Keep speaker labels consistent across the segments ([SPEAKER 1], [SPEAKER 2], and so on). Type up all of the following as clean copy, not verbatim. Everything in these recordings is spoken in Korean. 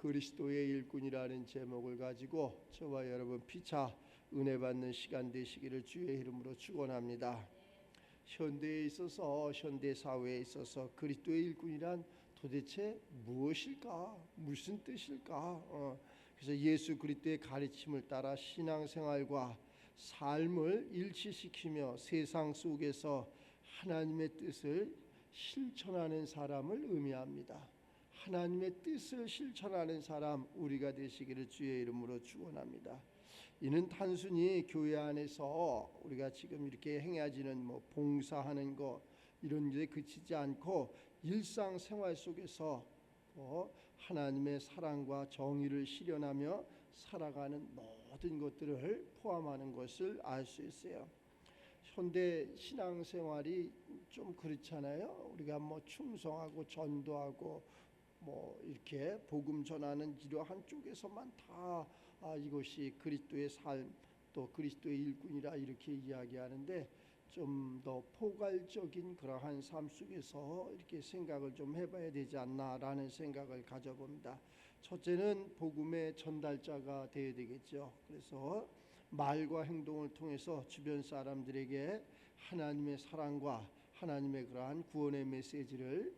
[SPEAKER 1] 그리스도의 일꾼이라는 제목을 가지고 저와 여러분 피차 은혜 받는 시간 되시기를 주의 이름으로 축원합니다. 현대에 있어서, 현대 사회에 있어서 그리스도의 일꾼이란 도대체 무엇일까? 무슨 뜻일까? 그래서 예수 그리스도의 가르침을 따라 신앙생활과 삶을 일치시키며 세상 속에서 하나님의 뜻을 실천하는 사람을 의미합니다. 하나님의 뜻을 실천하는 사람 우리가 되시기를 주의 이름으로 축원합니다. 이는 단순히 교회 안에서 우리가 지금 이렇게 행해지는 봉사하는 것 이런 일에 그치지 않고 일상생활 속에서 하나님의 사랑과 정의를 실현하며 살아가는 모든 것들을 포함하는 것을 알 수 있어요. 현대 신앙생활이 좀 그렇잖아요. 우리가 충성하고 전도하고 이렇게 복음 전하는 이러한 쪽에서만 다 이것이 그리스도의 삶 또 그리스도의 일꾼이라 이렇게 이야기하는데 좀 더 포괄적인 그러한 삶 속에서 이렇게 생각을 좀 해봐야 되지 않나라는 생각을 가져봅니다. 첫째는 복음의 전달자가 되어야 되겠죠. 그래서 말과 행동을 통해서 주변 사람들에게 하나님의 사랑과 하나님의 그러한 구원의 메시지를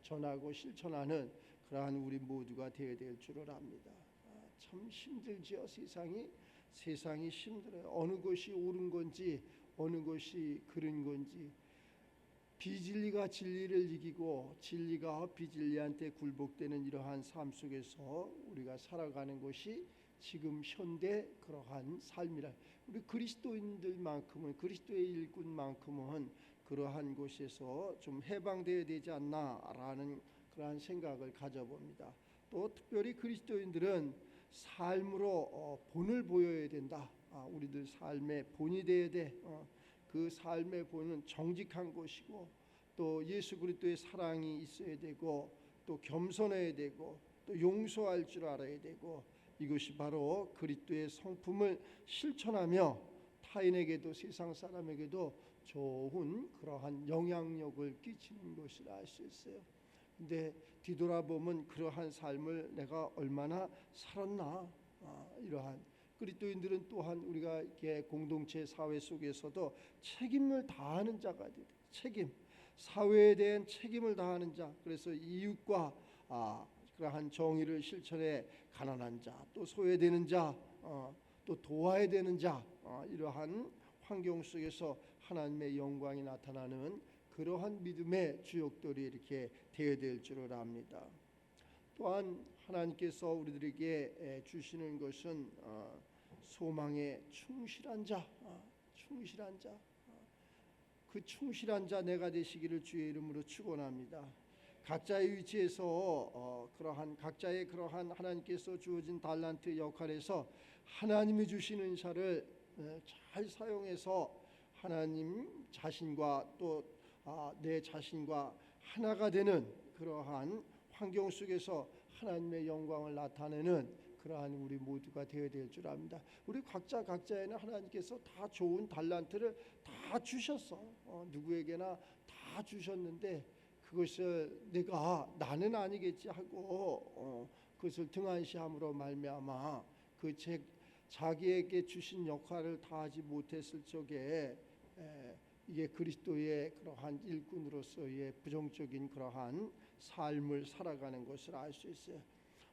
[SPEAKER 1] 전하고 실천하는 그러한 우리 모두가 되어야 될 줄을 압니다. 참 힘들지요. 세상이 힘들어요. 어느 것이 옳은 건지 어느 것이 그른 건지, 비진리가 진리를 이기고 진리가 비진리한테 굴복되는 이러한 삶 속에서 우리가 살아가는 것이 지금 현대 그러한 삶이라. 우리 그리스도인들만큼은, 그리스도의 일꾼만큼은 그러한 곳에서 좀 해방되어야 되지 않나라는 그러한 생각을 가져봅니다. 또 특별히 그리스도인들은 삶으로 본을 보여야 된다. 우리들 삶의 본이 되어야 돼. 그 삶의 본은 정직한 것이고 또 예수 그리스도의 사랑이 있어야 되고 또 겸손해야 되고 또 용서할 줄 알아야 되고, 이것이 바로 그리스도의 성품을 실천하며 타인에게도 세상 사람에게도 좋은 그러한 영향력을 끼치는 것을 알 수 있어요. 근데 뒤돌아보면 그러한 삶을 내가 얼마나 살았나, 이러한 그리스도인들은 또한 우리가 이렇게 공동체 사회 속에서도 책임을 다하는 자가 되다. 책임, 사회에 대한 책임을 다하는 자. 그래서 이웃과 그러한 정의를 실천해 가난한 자, 또 소외되는 자, 또 도와야 되는 자, 이러한 환경 속에서 하나님의 영광이 나타나는 그러한 믿음의 주역들이 이렇게 되어야 될 줄을 압니다. 또한 하나님께서 우리들에게 주시는 것은 소망에 충실한 자, 그 충실한 자 내가 되시기를 주의 이름으로 축원합니다. 각자의 위치에서 그러한 각자의 그러한 하나님께서 주어진 달란트 역할에서 하나님이 주시는 자를 잘 사용해서 하나님 자신과 또 내 자신과 하나가 되는 그러한 환경 속에서 하나님의 영광을 나타내는 그러한 우리 모두가 되어야 될 줄 압니다. 우리 각자에는 하나님께서 다 좋은 달란트를 다 주셨어. 누구에게나 다 주셨는데 그것을 나는 아니겠지 하고 그것을 등한시함으로 말미암아 자기에게 주신 역할을 다하지 못했을 적에 이게 그리스도의 그러한 일꾼으로서의 부정적인 그러한 삶을 살아가는 것을 알 수 있어요.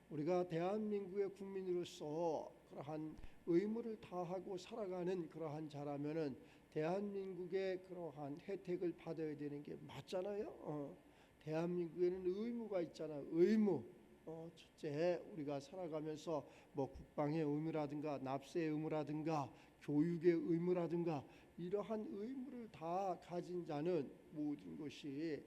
[SPEAKER 1] 우리가 대한민국의 국민으로서 그러한 의무를 다하고 살아가는 그러한 자라면은 대한민국의 그러한 혜택을 받아야 되는 게 맞잖아요. 대한민국에는 의무가 있잖아요. 의무. 첫째, 우리가 살아가면서 국방의 의무라든가 납세의 의무라든가 교육의 의무라든가 이러한 의무를 다 가진 자는 모든 것이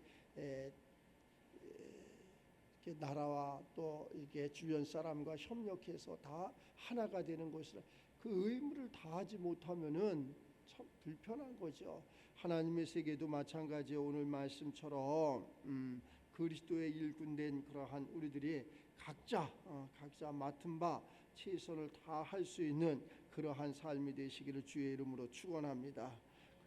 [SPEAKER 1] 이렇게 나라와 또 이게 주변 사람과 협력해서 다 하나가 되는 것이라. 그 의무를 다하지 못하면은 참 불편한 거죠. 하나님의 세계도 마찬가지예요. 오늘 말씀처럼 그리스도의 일꾼된 그러한 우리들이 각자 맡은 바 최선을 다할 수 있는 그러한 삶이 되시기를 주의 이름으로 축원합니다.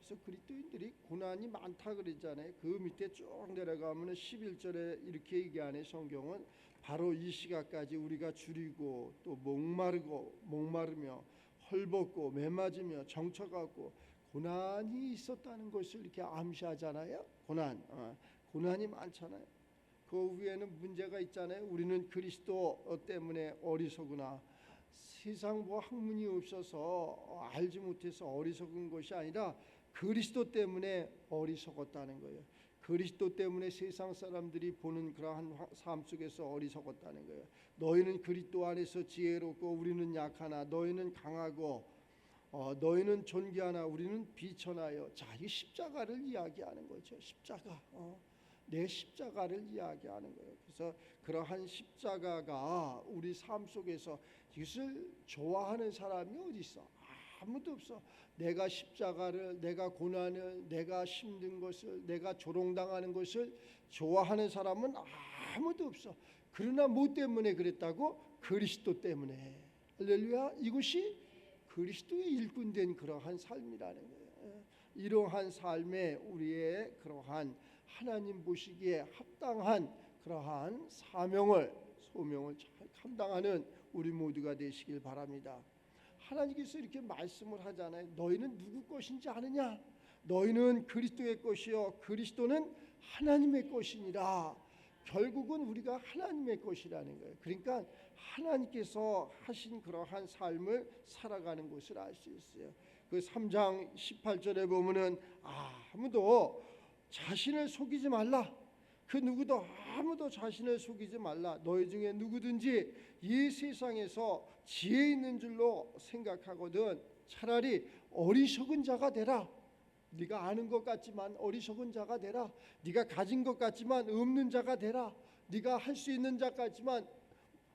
[SPEAKER 1] 그래서 그리스도인들이 고난이 많다 그러잖아요. 그 밑에 쭉 내려가면 11절에 이렇게 얘기하네. 성경은 바로 이 시각까지 우리가 줄이고 또 목마르며 헐벗고 매맞으며 정처갖고 고난이 있었다는 것을 이렇게 암시하잖아요. 고난이 많잖아요. 그 위에는 문제가 있잖아요. 우리는 그리스도 때문에 어리석으나 세상 뭐 학문이 없어서 알지 못해서 어리석은 것이 아니라 그리스도 때문에 어리석었다는 거예요. 그리스도 때문에 세상 사람들이 보는 그러한 삶 속에서 어리석었다는 거예요. 너희는 그리스도 안에서 지혜롭고 우리는 약하나 너희는 강하고 너희는 존귀하나 우리는 비천하여. 자, 이 십자가를 이야기하는 거죠. 십자가. 내 십자가를 이야기하는 거예요. 그래서 그러한 십자가가 우리 삶 속에서 이것을 좋아하는 사람이 어디 있어? 아무도 없어. 내가 십자가를, 내가 고난을, 내가 힘든 것을, 내가 조롱당하는 것을 좋아하는 사람은 아무도 없어. 그러나 뭐 때문에 그랬다고? 그리스도 때문에. 할렐루야. 이것이 그리스도의 일꾼된 그러한 삶이라는 거예요. 이러한 삶에 우리의 그러한 하나님 보시기에 합당한 그러한 소명을 잘 감당하는 우리 모두가 되시길 바랍니다. 하나님께서 이렇게 말씀을 하잖아요. 너희는 누구 것인지 아느냐? 너희는 그리스도의 것이요 그리스도는 하나님의 것이니라. 결국은 우리가 하나님의 것이라는 거예요. 그러니까 하나님께서 하신 그러한 삶을 살아가는 것을 알 수 있어요. 그 3장 18절에 보면은 아무도 자신을 속이지 말라. 그 누구도 아무도 자신을 속이지 말라. 너희 중에 누구든지 이 세상에서 지혜 있는 줄로 생각하거든 차라리 어리석은 자가 되라. 네가 아는 것 같지만 어리석은 자가 되라. 네가 가진 것 같지만 없는 자가 되라. 네가 할 수 있는 자 같지만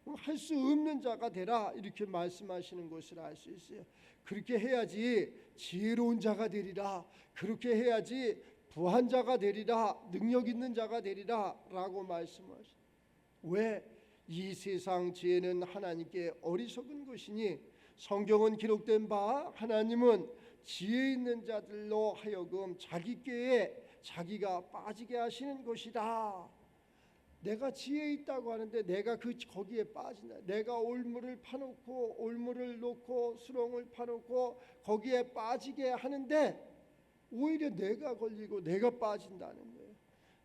[SPEAKER 1] 할 수 없는 자가 되라. 이렇게 말씀하시는 것을 알 수 있어요. 그렇게 해야지 지혜로운 자가 되리라. 그렇게 해야지 부한 자가 되리라. 능력 있는 자가 되리라 라고 말씀하시죠. 왜? 이 세상 지혜는 하나님께 어리석은 것이니 성경은 기록된 바 하나님은 지혜 있는 자들로 하여금 자기 꾀에 자기가 빠지게 하시는 것이다. 내가 지혜 있다고 하는데 내가 거기에 빠진다. 내가 올무를 파놓고 올무를 놓고 수렁을 파놓고 거기에 빠지게 하는데 오히려 내가 걸리고 내가 빠진다는 거예요.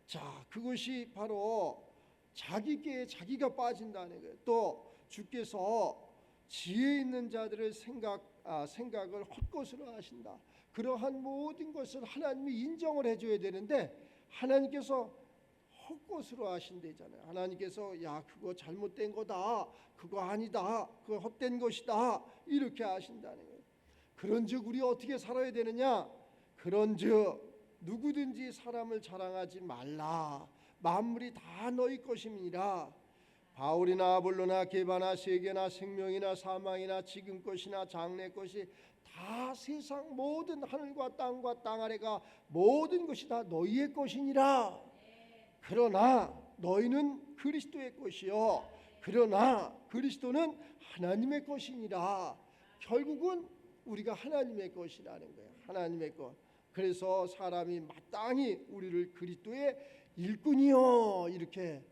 [SPEAKER 1] 자, 그것이 바로 자기께 자기가 빠진다는 거예요. 또 주께서 지혜 있는 자들의 생각을 헛것으로 하신다. 그러한 모든 것을 하나님이 인정을 해줘야 되는데 하나님께서 헛것으로 하신대잖아요. 하나님께서 야 그거 잘못된 거다. 그거 아니다. 그거 헛된 것이다. 이렇게 하신다는 거예요. 그런즉 우리 어떻게 살아야 되느냐? 그런즉 누구든지 사람을 자랑하지 말라. 만물이 다 너희 것임이니라. 바울이나 아볼로나 게바나 세계나 생명이나 사망이나 지금 것이나 장래 것이 다 세상 모든 하늘과 땅과 땅 아래가 모든 것이 다 너희의 것이니라. 그러나 너희는 그리스도의 것이요 그러나 그리스도는 하나님의 것이니라. 결국은 우리가 하나님의 것이라는 거예요. 하나님의 것. 그래서 사람이 마땅히 우리를 그리스도의 일꾼이요 이렇게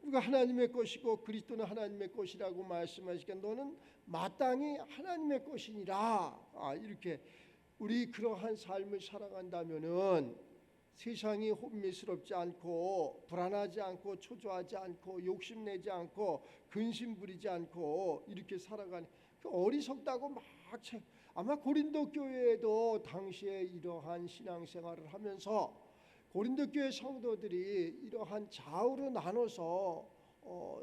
[SPEAKER 1] 우리가 하나님의 것이고 그리스도는 하나님의 것이라고 말씀하시니까 너는 마땅히 하나님의 것이니라. 이렇게 우리 그러한 삶을 살아간다면은 세상이 혼미스럽지 않고 불안하지 않고 초조하지 않고 욕심내지 않고 근심 부리지 않고 이렇게 살아가는 어리석다고 막 아마 고린도 교회에도 당시에 이러한 신앙생활을 하면서 고린도 교회 성도들이 이러한 좌우로 나눠서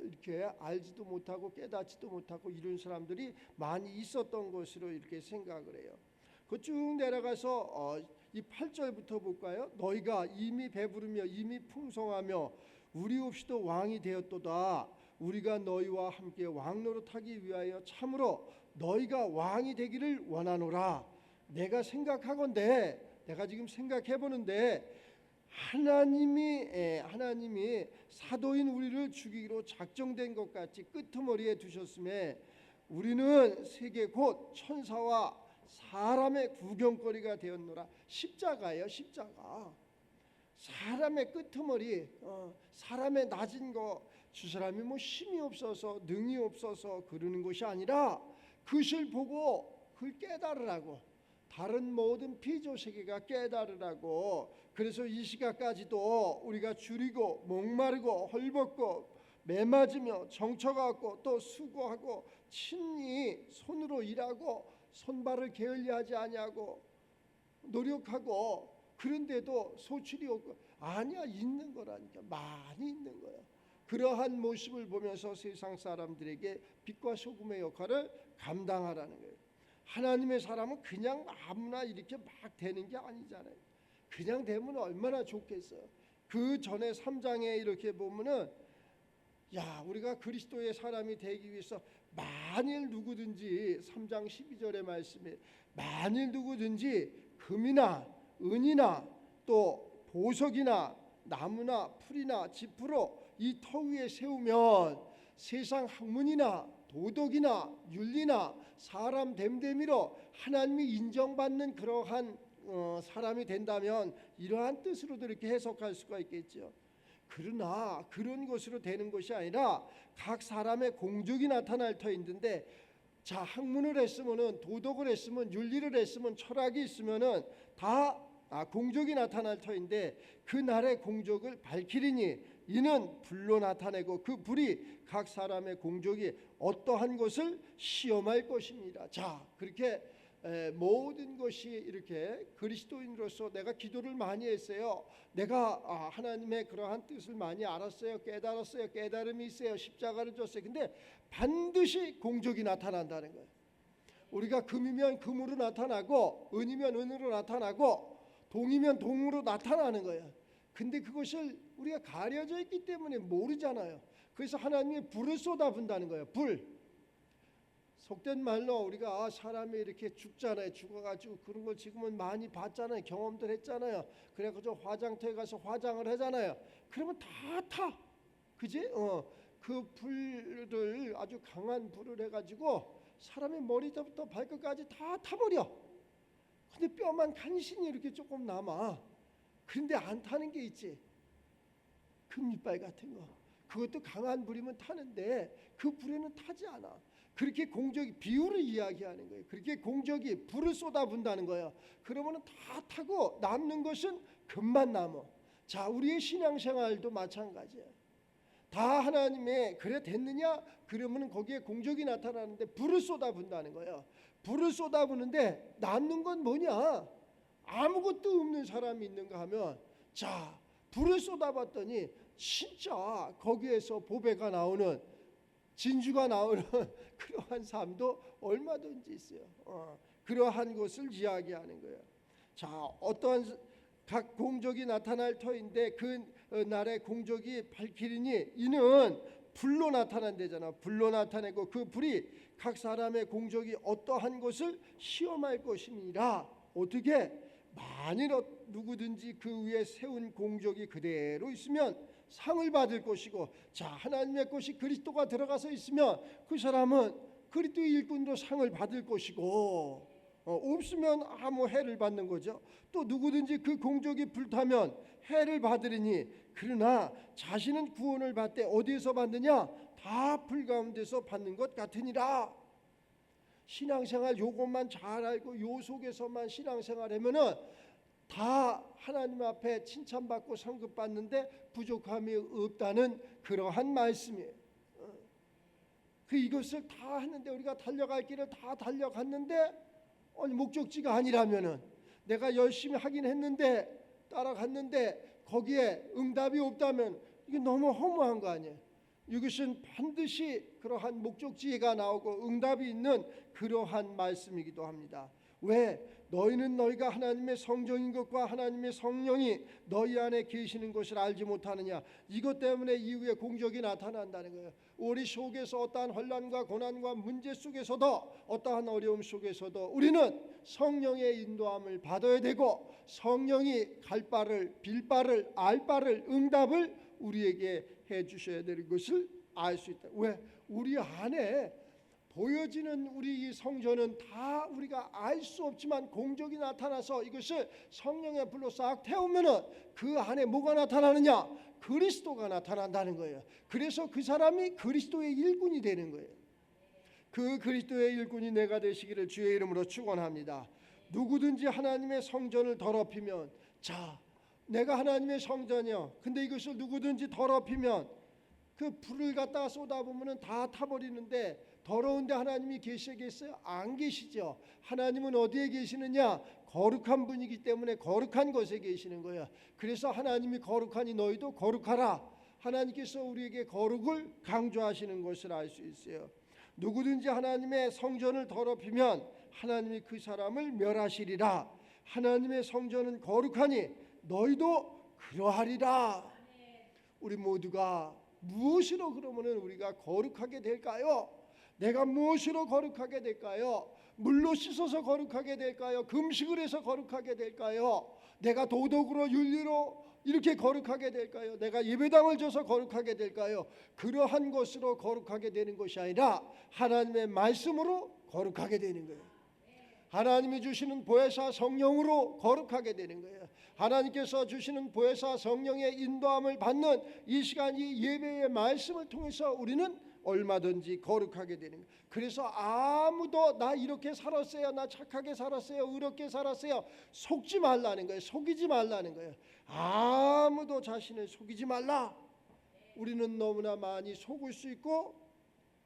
[SPEAKER 1] 이렇게 알지도 못하고 깨닫지도 못하고 이런 사람들이 많이 있었던 것으로 이렇게 생각을 해요. 그 쭉 내려가서 이 8절부터 볼까요? 너희가 이미 배부르며 이미 풍성하며 우리 없이도 왕이 되었도다. 우리가 너희와 함께 왕노릇하기 위하여 참으로 너희가 왕이 되기를 원하노라. 내가 생각하건대 내가 지금 생각해보는데 하나님이 사도인 우리를 죽이기로 작정된 것 같이 끄트머리에 두셨음에 우리는 세계 곧 천사와 사람의 구경거리가 되었노라. 십자가예요. 십자가. 사람의 끄트머리, 사람의 낮은 거, 저 사람이 뭐 힘이 없어서 능이 없어서 그러는 것이 아니라 그것을 보고 그걸 깨달으라고, 다른 모든 피조세계가 깨달으라고. 그래서 이 시각까지도 우리가 줄이고 목마르고 헐벗고 매맞으며 정처갖고 또 수고하고 친히 손으로 일하고 손발을 게을리하지 아니하고 노력하고, 그런데도 소출이 없고, 아니야, 있는 거라니까. 많이 있는 거야. 그러한 모습을 보면서 세상 사람들에게 빛과 소금의 역할을 감당하라는 거예요. 하나님의 사람은 그냥 아무나 이렇게 막 되는 게 아니잖아요. 그냥 되면 얼마나 좋겠어요. 그 전에 3장에 이렇게 보면은, 야, 우리가 그리스도의 사람이 되기 위해서 만일 누구든지, 3장 12절의 말씀에 만일 누구든지 금이나 은이나 또 보석이나 나무나 풀이나 지푸로 이 터 위에 세우면 세상 학문이나 도덕이나 윤리나 사람 됨됨이로 하나님이 인정받는 그러한 사람이 된다면 이러한 뜻으로도 이렇게 해석할 수가 있겠죠. 그러나 그런 것으로 되는 것이 아니라 각 사람의 공적이 나타날 터인데, 자, 학문을 했으면은, 도덕을 했으면, 윤리를 했으면, 철학이 있으면은 다 공적이 나타날 터인데, 그 날의 공적을 밝히리니 이는 불로 나타내고 그 불이 각 사람의 공적이 어떠한 것을 시험할 것입니다. 자, 그렇게 모든 것이 이렇게 그리스도인으로서 내가 기도를 많이 했어요. 내가 하나님의 그러한 뜻을 많이 알았어요. 깨달았어요. 깨달음이 있어요. 십자가를 줬어요. 근데 반드시 공적이 나타난다는 거예요. 우리가 금이면 금으로 나타나고 은이면 은으로 나타나고 동이면 동으로 나타나는 거예요. 근데 그것을 우리가 가려져 있기 때문에 모르잖아요. 그래서 하나님이 불을 쏟아붓는다는 거예요. 불. 속된 말로 우리가 사람이 이렇게 죽잖아요. 죽어가지고 그런 걸 지금은 많이 봤잖아요. 경험들 했잖아요. 그래가지고 화장터에 가서 화장을 하잖아요. 그러면 다 타. 그지? 그 불을, 아주 강한 불을 해가지고 사람의 머리부터 발끝까지 다 타버려. 근데 뼈만 간신히 이렇게 조금 남아. 근데 안 타는 게 있지. 금이빨 같은 거. 그것도 강한 불이면 타는데 그 불에는 타지 않아. 그렇게 공적이, 비유를 이야기하는 거예요. 그렇게 공적이 불을 쏟아분다는 거예요. 그러면은 다 타고 남는 것은 금만 남어. 자, 우리의 신앙생활도 마찬가지예요. 다 하나님의 그래 됐느냐? 그러면은 거기에 공적이 나타나는데 불을 쏟아분다는 거예요. 불을 쏟아부는데 남는 건 뭐냐? 아무것도 없는 사람이 있는가 하면, 자, 불을 쏟아봤더니 진짜 거기에서 보배가 나오는, 진주가 나오는 그러한 삶도 얼마든지 있어요. 그러한 것을 이야기하는 거예요. 자, 어떠한 각 공적이 나타날 터인데 그 날의 공적이 밝히리니 이는 불로 나타난대잖아. 불로 나타내고 그 불이 각 사람의 공적이 어떠한 것을 시험할 것이니라. 어떻게? 만일 누구든지 그 위에 세운 공적이 그대로 있으면 상을 받을 것이고, 자, 하나님의 것이 그리스도가 들어가서 있으면 그 사람은 그리스도의 일꾼으로 상을 받을 것이고, 없으면 아무 해를 받는 거죠. 또 누구든지 그 공적이 불타면 해를 받으리니, 그러나 자신은 구원을 받되 어디에서 받느냐? 다 불 가운데서 받는 것 같으니라. 신앙생활 요것만 잘 알고 요 속에서만 신앙생활 하면은 다 하나님 앞에 칭찬받고 상급받는데 부족함이 없다는 그러한 말씀이에요. 이것을 다 했는데, 우리가 달려갈 길을 다 달려갔는데 목적지가 아니라면은, 내가 열심히 하긴 했는데 따라갔는데 거기에 응답이 없다면 이게 너무 허무한 거 아니에요. 이것은 반드시 그러한 목적지가 나오고 응답이 있는 그러한 말씀이기도 합니다. 왜? 너희는 너희가 하나님의 성정인 것과 하나님의 성령이 너희 안에 계시는 것을 알지 못하느냐. 이것 때문에 이후에 공적이 나타난다는 거예요. 우리 속에서 어떠한 혼란과 고난과 문제 속에서도, 어떠한 어려움 속에서도 우리는 성령의 인도함을 받아야 되고, 성령이 갈 바를, 빌 바를, 알 바를, 응답을 우리에게 해 주셔야 되는 것을 알 수 있다. 왜? 우리 안에 보여지는 우리 이 성전은 다 우리가 알 수 없지만 공적이 나타나서 이것을 성령의 불로 싹 태우면은 그 안에 뭐가 나타나느냐? 그리스도가 나타난다는 거예요. 그래서 그 사람이 그리스도의 일꾼이 되는 거예요. 그 그리스도의 일꾼이 내가 되시기를 주의 이름으로 축원합니다. 누구든지 하나님의 성전을 더럽히면, 자, 내가 하나님의 성전이요. 근데 이것을 누구든지 더럽히면 그 불을 갖다가 쏟아보면 다 타버리는데 더러운데 하나님이 계시겠어요? 안 계시죠. 하나님은 어디에 계시느냐? 거룩한 분이기 때문에 거룩한 곳에 계시는 거예요. 그래서 하나님이 거룩하니 너희도 거룩하라. 하나님께서 우리에게 거룩을 강조하시는 것을 알 수 있어요. 누구든지 하나님의 성전을 더럽히면 하나님이 그 사람을 멸하시리라. 하나님의 성전은 거룩하니 너희도 그러하리라. 우리 모두가 무엇으로 그러면은 우리가 거룩하게 될까요? 내가 무엇으로 거룩하게 될까요? 물로 씻어서 거룩하게 될까요? 금식을 해서 거룩하게 될까요? 내가 도덕으로 윤리로 이렇게 거룩하게 될까요? 내가 예배당을 줘서 거룩하게 될까요? 그러한 것으로 거룩하게 되는 것이 아니라 하나님의 말씀으로 거룩하게 되는 거예요. 하나님이 주시는 보혜사 성령으로 거룩하게 되는 거예요. 하나님께서 주시는 보혜사 성령의 인도함을 받는 이 시간, 이 예배의 말씀을 통해서 우리는 얼마든지 거룩하게 되는 거예요. 그래서 아무도 나 이렇게 살았어요, 나 착하게 살았어요, 의롭게 살았어요, 속지 말라는 거예요. 속이지 말라는 거예요. 아무도 자신을 속이지 말라. 우리는 너무나 많이 속을 수 있고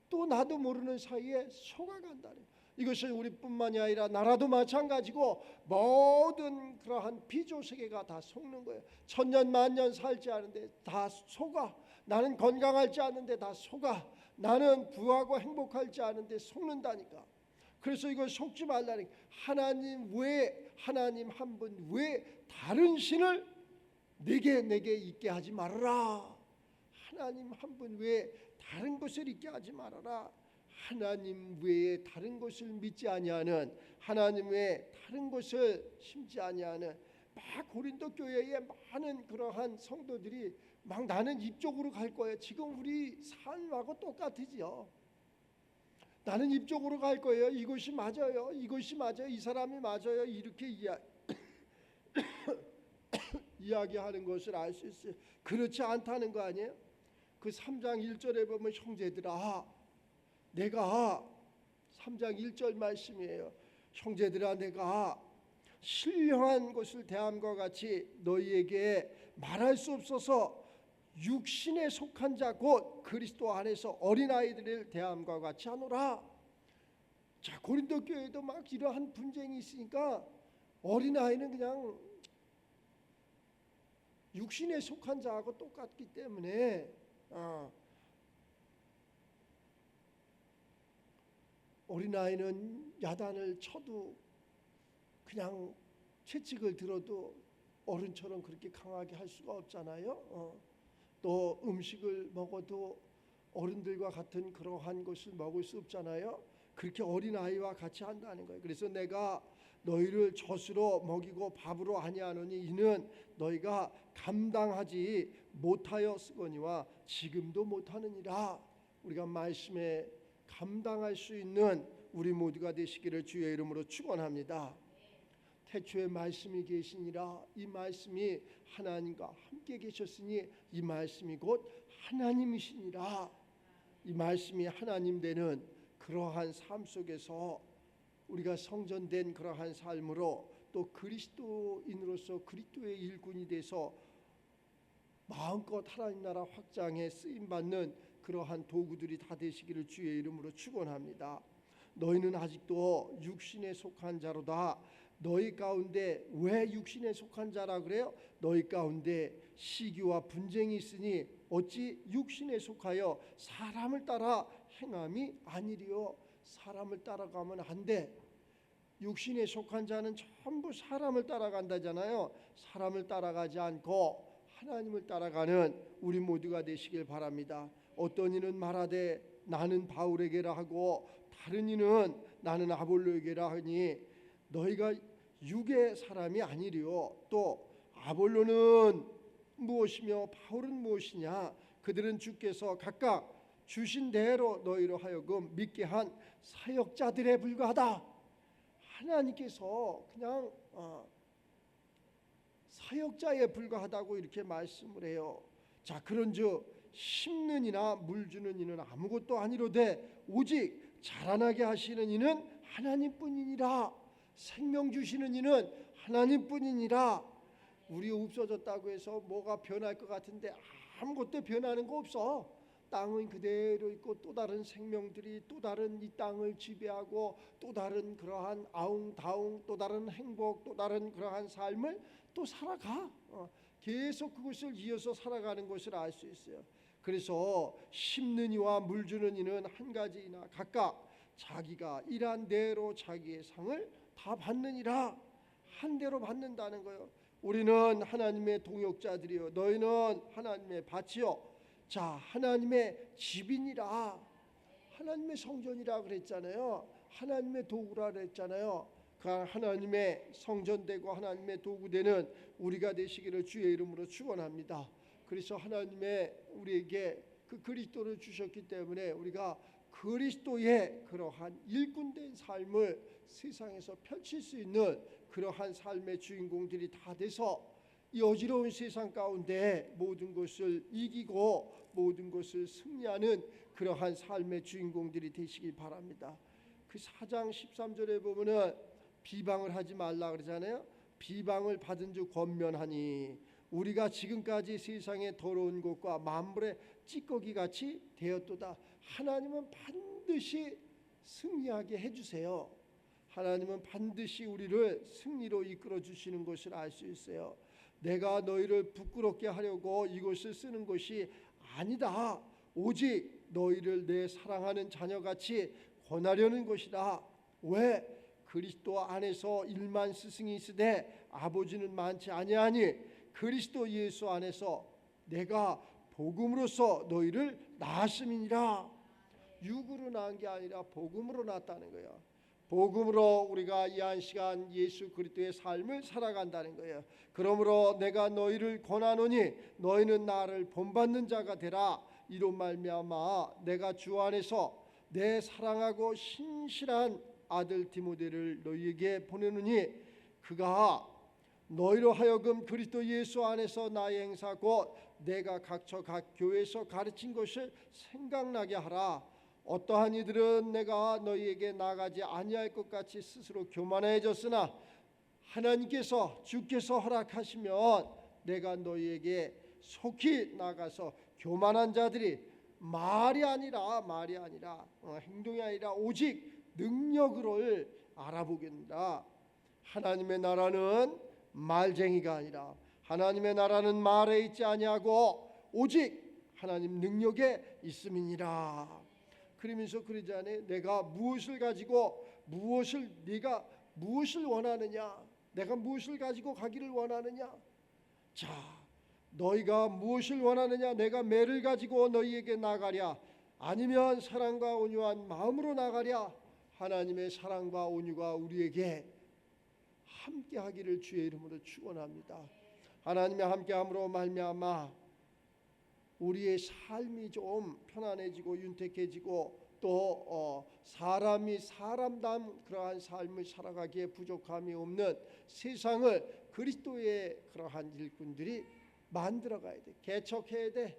[SPEAKER 1] 또 나도 모르는 사이에 속아간다는 거예요. 이것은 우리뿐만이 아니라 나라도 마찬가지고 모든 그러한 비조세계가 다 속는 거예요. 천년 만년 살지 않은데 다 속아. 나는 건강할지 않은데 다 속아. 나는 부하고 행복할지 않은데 속는다니까. 그래서 이걸 속지 말라는 거예요. 하나님 외에, 하나님 한 분 외에 다른 신을 내게 있게 하지 말아라. 하나님 한 분 외에 다른 것을 있게 하지 말아라. 하나님 외에 다른 것을 믿지 아니하는, 하나님 외에 다른 것을 심지 아니하는 막 고린도 교회에 많은 그러한 성도들이 막 나는 이쪽으로 갈 거예요. 지금 우리 삶하고 똑같으지요. 나는 이쪽으로 갈 거예요. 이것이 맞아요. 이것이 맞아요. 이 사람이 맞아요. 이렇게 이야기하는 것을 알 수 있어요. 그렇지 않다는 거 아니에요? 그 3장 1절에 보면 형제들아, 내가 3장 1절 말씀이에요. 형제들아, 내가 신령한 것을 대함과 같이 너희에게 말할 수 없어서 육신에 속한 자 곧 그리스도 안에서 어린아이들을 대함과 같이 하노라. 자, 고린도 교회도 막 이러한 분쟁이 있으니까 어린아이는 그냥 육신에 속한 자하고 똑같기 때문에 어린아이는 야단을 쳐도 그냥 채찍을 들어도 어른처럼 그렇게 강하게 할 수가 없잖아요. 또 음식을 먹어도 어른들과 같은 그러한 것을 먹을 수 없잖아요. 그렇게 어린아이와 같이 한다는 거예요. 그래서 내가 너희를 젖으로 먹이고 밥으로 아니하노니 이는 너희가 감당하지 못하였으거니와 지금도 못하느니라. 우리가 말씀에 감당할 수 있는 우리 모두가 되시기를 주의 이름으로 축원합니다. 태초에 말씀이 계시니라. 이 말씀이 하나님과 함께 계셨으니 이 말씀이 곧 하나님이시니라. 이 말씀이 하나님 되는 그러한 삶 속에서 우리가 성전된 그러한 삶으로 또 그리스도인으로서 그리스도의 일꾼이 돼서 마음껏 하나님 나라 확장에 쓰임받는 그러한 도구들이 다 되시기를 주의 이름으로 축원합니다. 너희는 아직도 육신에 속한 자로다. 너희 가운데 왜 육신에 속한 자라 그래요? 너희 가운데 시기와 분쟁이 있으니 어찌 육신에 속하여 사람을 따라 행함이 아니리요. 사람을 따라가면 안 돼. 육신에 속한 자는 전부 사람을 따라간다잖아요. 사람을 따라가지 않고 하나님을 따라가는 우리 모두가 되시길 바랍니다. 어떤 이는 말하되 나는 바울에게라 하고 다른 이는 나는 아볼로에게라 하니 너희가 육의 사람이 아니리요. 또 아볼로는 무엇이며 바울은 무엇이냐? 그들은 주께서 각각 주신 대로 너희로 하여금 믿게 한 사역자들에 불과하다. 하나님께서 그냥 사역자에 불과하다고 이렇게 말씀을 해요. 자, 그런즉 심는 이나 물 주는 이는 아무것도 아니로되 오직 자라나게 하시는 이는 하나님뿐이니라. 생명 주시는 이는 하나님뿐이니라. 우리 없어졌다고 해서 뭐가 변할 것 같은데 아무것도 변하는 거 없어. 땅은 그대로 있고 또 다른 생명들이 또 다른 이 땅을 지배하고 또 다른 그러한 아웅다웅 또 다른 행복 또 다른 그러한 삶을 또 살아가. 계속 그것을 이어서 살아가는 것을 알 수 있어요. 그래서 심는 이와 물 주는 이는 한 가지이나 각각 자기가 일한 대로 자기의 상을 다 받느니라. 한 대로 받는다는 거예요. 우리는 하나님의 동역자들이요 너희는 하나님의 밭이요 자 하나님의 집이니라. 하나님의 성전이라 그랬잖아요. 하나님의 도구라 그랬잖아요. 그 하나님의 성전되고 하나님의 도구되는 우리가 되시기를 주의 이름으로 축원합니다. 그래서 하나님의 우리에게 그 그리스도를 주셨기 때문에 우리가 그리스도의 그러한 일꾼된 삶을 세상에서 펼칠 수 있는 그러한 삶의 주인공들이 다 돼서 이 어지러운 세상 가운데 모든 것을 이기고 모든 것을 승리하는 그러한 삶의 주인공들이 되시길 바랍니다. 그 4장 13절에 보면은 비방을 하지 말라 그러잖아요. 비방을 받은 주 권면하니 우리가 지금까지 세상의 더러운 것과 만물의 찌꺼기 같이 되었도다. 하나님은 반드시 승리하게 해주세요. 하나님은 반드시 우리를 승리로 이끌어 주시는 것을 알 수 있어요. 내가 너희를 부끄럽게 하려고 이것을 쓰는 것이 아니다. 오직 너희를 내 사랑하는 자녀같이 권하려는 것이다. 왜? 그리스도 안에서 일만 스승이 있으되 아버지는 많지 아니하니 그리스도 예수 안에서 내가 복음으로써 너희를 낳았음이니라. 육으로 낳은 게 아니라 복음으로 낳았다는 거예요. 복음으로 우리가 이 한 시간 예수 그리스도의 삶을 살아간다는 거예요. 그러므로 내가 너희를 권하노니 너희는 나를 본받는 자가 되라. 이로 말미암아 내가 주 안에서 내 사랑하고 신실한 아들 디모데를 너희에게 보내노니 그가 너희로 하여금 그리스도 예수 안에서 나의 행사 곧 내가 각처 각 교회에서 가르친 것을 생각나게 하라. 어떠한 이들은 내가 너희에게 나가지 아니할 것 같이 스스로 교만해졌으나 하나님께서 주께서 허락하시면 내가 너희에게 속히 나가서 교만한 자들이 말이 아니라 행동이 아니라 오직 능력으로를 알아보겠다. 하나님의 나라는 말쟁이가 아니라 하나님의 나라는 말에 있지 아니하고 오직 하나님 능력에 있음이니라. 그러면서 그러지 않아요? 내가 무엇을 가지고 네가 무엇을 원하느냐? 내가 무엇을 가지고 가기를 원하느냐? 자, 너희가 무엇을 원하느냐? 내가 매를 가지고 너희에게 나가랴? 아니면 사랑과 온유한 마음으로 나가랴? 하나님의 사랑과 온유가 우리에게 함께하기를 주의 이름으로 축원합니다. 하나님의 함께함으로 말미암아 우리의 삶이 좀 편안해지고 윤택해지고 또 사람이 사람다운 그러한 삶을 살아가기에 부족함이 없는 세상을 그리스도의 그러한 일꾼들이 만들어가야 돼. 개척해야 돼.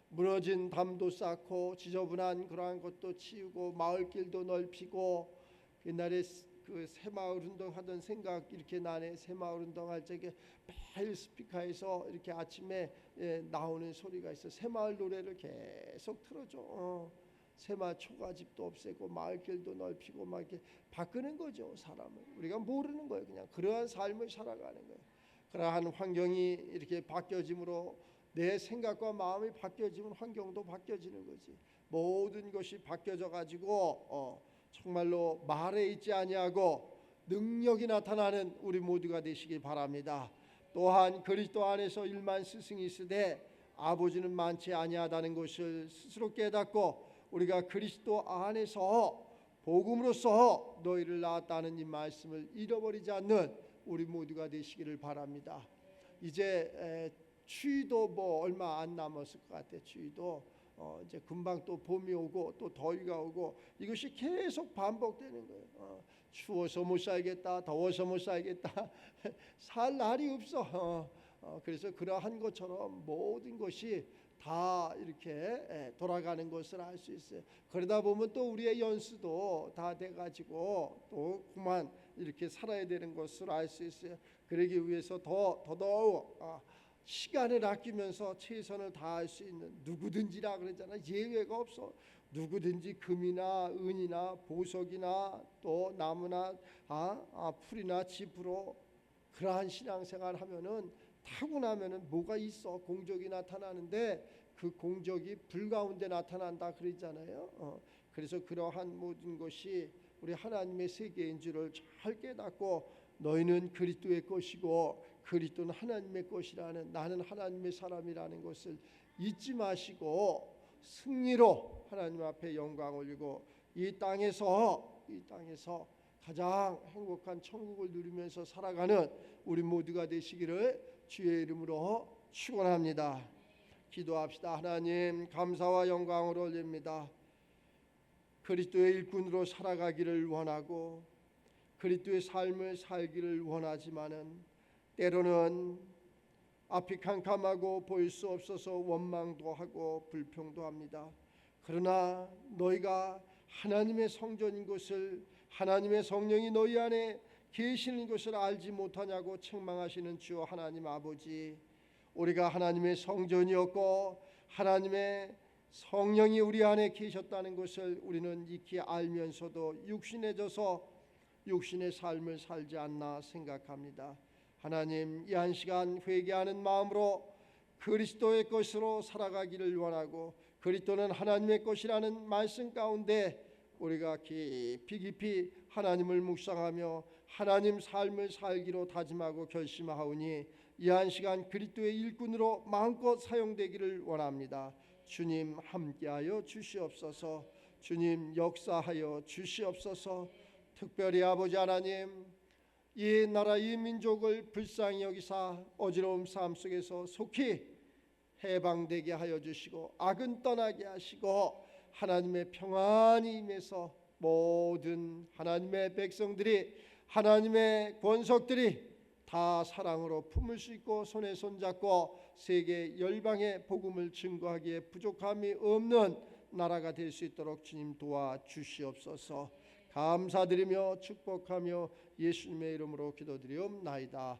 [SPEAKER 1] 무너진 담도 쌓고 지저분한 그러한 것도 치우고 마을길도 넓히고 옛날에 그 새마을 운동하던 생각 이렇게 나네. 새마을 운동할 적에 매일 스피커에서 이렇게 아침에 나오는 소리가 있어. 새마을 노래를 계속 틀어줘. 새마을 초가집도 없애고 마을길도 넓히고 막 이렇게 바꾸는 거죠. 사람을 우리가 모르는 거예요. 그냥 그러한 삶을 살아가는 거예요. 그러한 환경이 이렇게 바뀌어짐으로 내 생각과 마음이 바뀌어지면 환경도 바뀌어지는 거지. 모든 것이 바뀌어져 가지고 정말로 말에 있지 아니하고 능력이 나타나는 우리 모두가 되시길 바랍니다. 또한 그리스도 안에서 일만 스승이 있으되 아버지는 많지 아니하다는 것을 스스로 깨닫고 우리가 그리스도 안에서 복음으로써 너희를 낳았다는 이 말씀을 잃어버리지 않는 우리 모두가 되시기를 바랍니다. 이제 추위도 뭐 얼마 안 남았을 것 같아요. 추위도 이제 금방 또 봄이 오고 또 더위가 오고 이것이 계속 반복되는 거예요. 추워서 못 살겠다, 더워서 못 살겠다, 살 날이 없어. 그래서 그러한 것처럼 모든 것이 다 이렇게 돌아가는 것을 알 수 있어요. 그러다 보면 또 우리의 연수도 다 돼가지고 또 그만 이렇게 살아야 되는 것을 알 수 있어요. 그러기 위해서 더더욱 시간을 아끼면서 최선을 다할 수 있는, 누구든지라 그러잖아. 예외가 없어. 누구든지 금이나 은이나 보석이나 또 나무나 풀이나 짚으로 그러한 신앙생활 하면은 타고나면은 뭐가 있어? 공적이 나타나는데 그 공적이 불 가운데 나타난다 그러잖아요. 그래서 그러한 모든 것이 우리 하나님의 세계인 줄을 잘 깨닫고 너희는 그리스도의 것이고 그리스도는 하나님의 것이라는, 나는 하나님의 사람이라는 것을 잊지 마시고 승리로 하나님 앞에 영광 올리고 이 땅에서 가장 행복한 천국을 누리면서 살아가는 우리 모두가 되시기를 주의 이름으로 축원합니다. 기도합시다. 하나님, 감사와 영광을 올립니다. 그리스도의 일꾼으로 살아가기를 원하고 그리스도의 삶을 살기를 원하지만은 때로는 앞이 캄캄하고 보일 수 없어서 원망도 하고 불평도 합니다. 그러나 너희가 하나님의 성전인 것을, 하나님의 성령이 너희 안에 계시는 것을 알지 못하냐고 책망하시는 주 하나님 아버지, 우리가 하나님의 성전이었고 하나님의 성령이 우리 안에 계셨다는 것을 우리는 익히 알면서도 육신해져서 육신의 삶을 살지 않나 생각합니다. 하나님, 이 한 시간 회개하는 마음으로 그리스도의 것으로 살아가기를 원하고 그리스도는 하나님의 것이라는 말씀 가운데 우리가 깊이 하나님을 묵상하며 하나님 삶을 살기로 다짐하고 결심하오니 이 한 시간 그리스도의 일꾼으로 마음껏 사용되기를 원합니다. 주님, 함께하여 주시옵소서. 주님, 역사하여 주시옵소서. 특별히 아버지 하나님, 이 나라 이 민족을 불쌍히 여기사 어지러움 삶 속에서 속히 해방되게 하여 주시고 악은 떠나게 하시고 하나님의 평안이 임해서 모든 하나님의 백성들이, 하나님의 권속들이 다 사랑으로 품을 수 있고 손에 손잡고 세계 열방의 복음을 증거하기에 부족함이 없는 나라가 될 수 있도록 주님 도와주시옵소서. 감사드리며 축복하며 예수님의 이름으로 기도드리옵나이다.